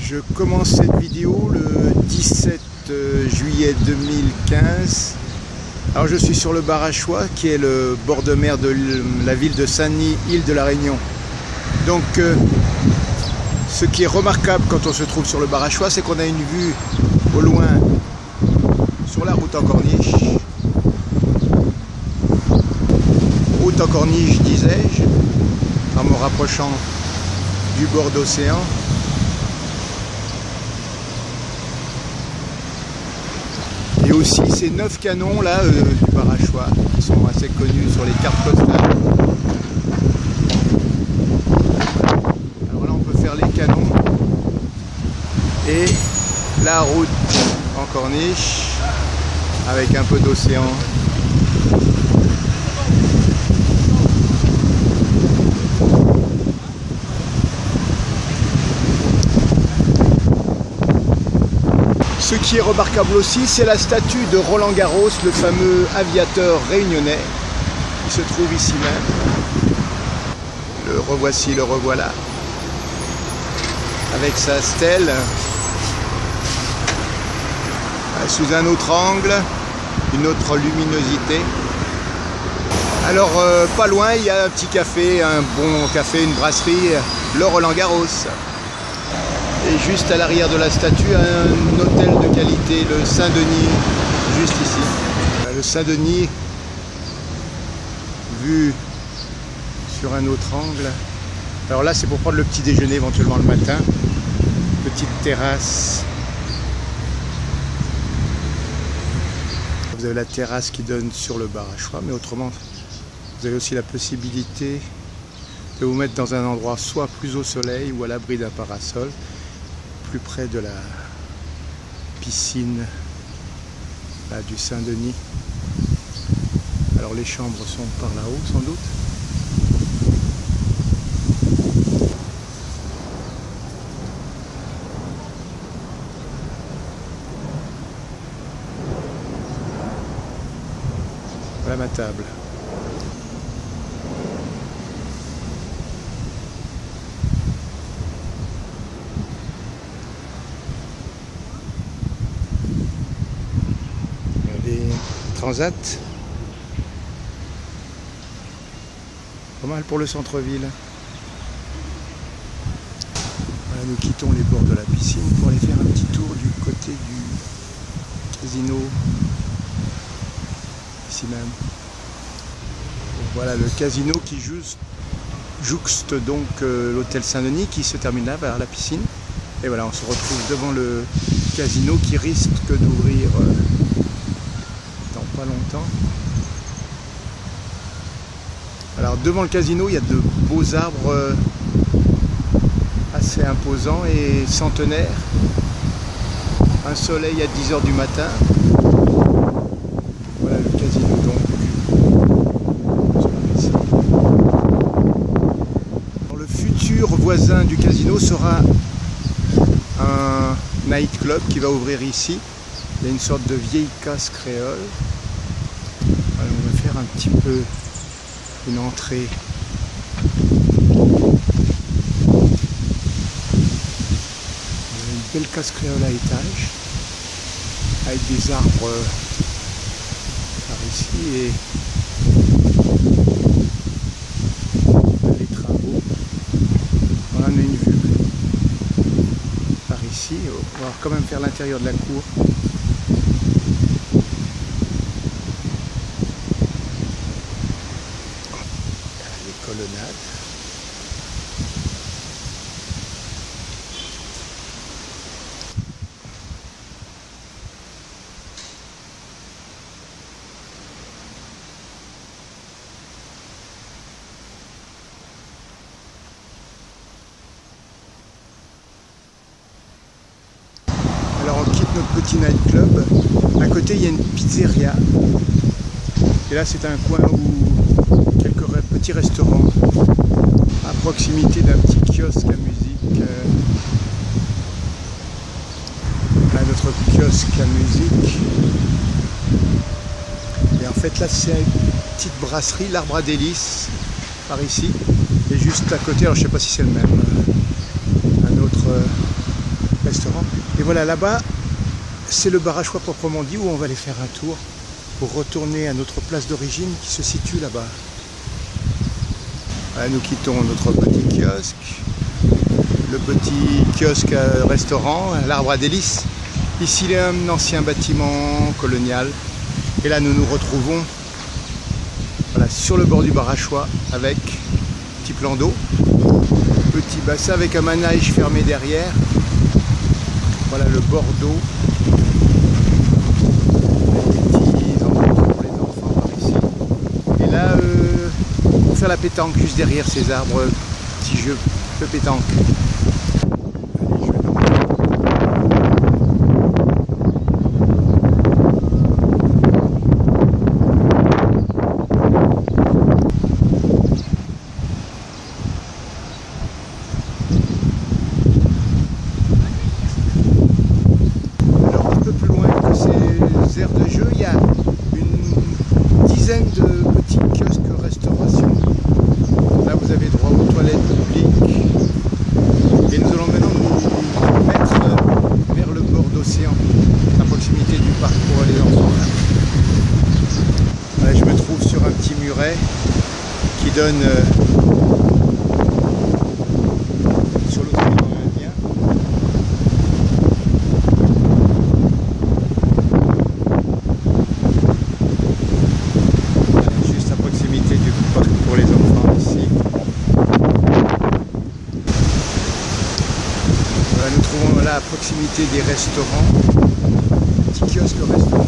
Je commence cette vidéo le 17 juillet 2015. Alors je suis sur le Barachois, qui est le bord de mer de la ville de Saint-Denis, île de la Réunion. Donc ce qui est remarquable quand on se trouve sur le Barachois, c'est qu'on a une vue au loin sur la route en corniche. Route en corniche, disais-je, en me rapprochant du bord d'océan. Et aussi ces 9 canons là du Barachois qui sont assez connus sur les cartes postales. Alors là on peut faire les canons et la route en corniche avec un peu d'océan. Ce qui est remarquable aussi, c'est la statue de Roland Garros, le fameux aviateur réunionnais, qui se trouve ici même. Le revoici, le revoilà, avec sa stèle, sous un autre angle, une autre luminosité. Alors, pas loin, il y a un petit café, un bon café, une brasserie, le Roland Garros. Et juste à l'arrière de la statue, un hôtel de qualité, le Saint-Denis, juste ici. Le Saint-Denis, vu sur un autre angle. Alors là, c'est pour prendre le petit déjeuner éventuellement le matin. Petite terrasse. Vous avez la terrasse qui donne sur le Barachois, mais autrement, vous avez aussi la possibilité de vous mettre dans un endroit soit plus au soleil ou à l'abri d'un parasol, plus près de la piscine là, du Saint-Denis. Alors les chambres sont par là-haut sans doute. Voilà ma table. Transat, pas mal pour le centre-ville. Voilà, nous quittons les bords de la piscine pour aller faire un petit tour du côté du casino, ici même. Donc voilà le casino qui jouxte donc l'hôtel Saint-Denis qui se termine là vers la piscine. Et voilà, on se retrouve devant le casino qui risque d'ouvrir pas longtemps. Alors devant le casino, il y a de beaux arbres assez imposants et centenaires. Un soleil à 10 h du matin. Voilà le casino donc. Alors, le futur voisin du casino sera un nightclub qui va ouvrir ici. Il y a une sorte de vieille casse créole. Alors, on va faire un petit peu une entrée. Une belle casse créole à étage avec des arbres par ici et les travaux. Voilà, on a une vue par ici. On va quand même faire l'intérieur de la cour. Colonnade. Alors on quitte notre petit nightclub. À côté il y a une pizzeria. Et là c'est un coin où quelques petits restaurants à proximité d'un petit kiosque à musique. À notre kiosque à musique. Et en fait là c'est une petite brasserie, l'Arbre à Délices, par ici. Et juste à côté, alors je sais pas si c'est le même, un autre voilà, là-bas, c'est le Barachois proprement dit, où on va aller faire un tour pour retourner à notre place d'origine qui se situe là-bas. Voilà, nous quittons notre petit kiosque, le petit kiosque restaurant, l'Arbre à délices. Ici, il y a un ancien bâtiment colonial. Et là, nous nous retrouvons voilà, sur le bord du Barachois avec un petit plan d'eau, petit bassin avec un manège fermé derrière. Voilà le bord d'eau. Des petits endroits pour les enfants par ici. Et là, pour faire la pétanque juste derrière ces arbres, petit jeu de pétanque. Aires de jeu, il y a une dizaine de petits kiosques restauration. Là vous avez droit aux toilettes publiques et nous allons maintenant nous mettre vers le bord d'océan, à proximité du parc pour les enfants. Là, je me trouve sur un petit muret qui donne sur l'océan Indien. Pour les enfants ici. Voilà, nous trouvons là à proximité des restaurants, petit kiosque restaurant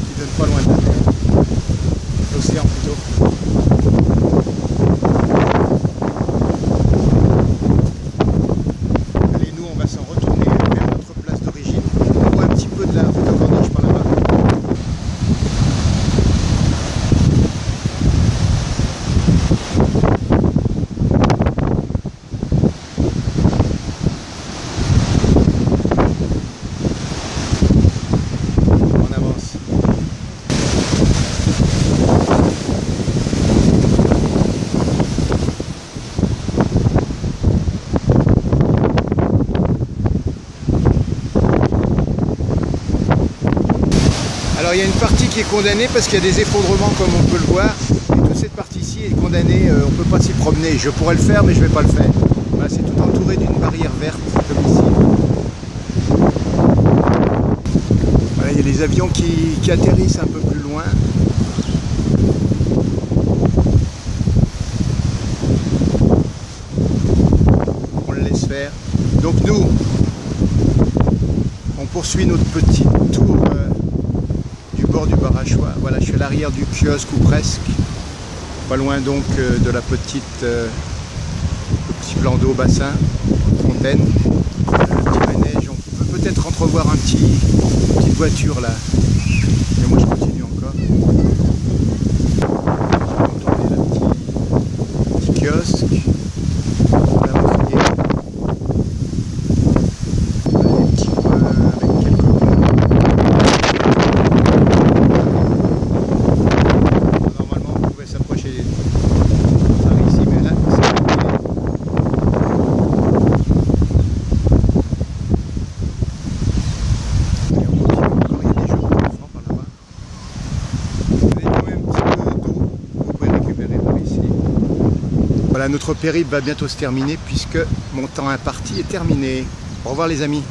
qui donne pas loin de la mer, l'océan plutôt. Allez, nous on va s'en retourner vers notre place d'origine. On voit un petit peu de la route de Corniche par là-bas. Alors il y a une partie qui est condamnée parce qu'il y a des effondrements comme on peut le voir. Et toute cette partie ici est condamnée, on ne peut pas s'y promener. Je pourrais le faire mais je ne vais pas le faire. Voilà, c'est tout entouré d'une barrière verte comme ici. Voilà, il y a les avions qui atterrissent un peu plus loin. On le laisse faire. Donc nous, on poursuit notre petit tour du Barachois. Voilà, je suis à l'arrière du kiosque ou presque, pas loin donc de la petite, le petit plan d'eau, bassin, fontaine, le petit manège. On peut peut-être entrevoir une petite voiture là. Et moi je continue encore. Je vais retourner le petit kiosque. Voilà, notre périple va bientôt se terminer puisque mon temps imparti est terminé. Au revoir les amis.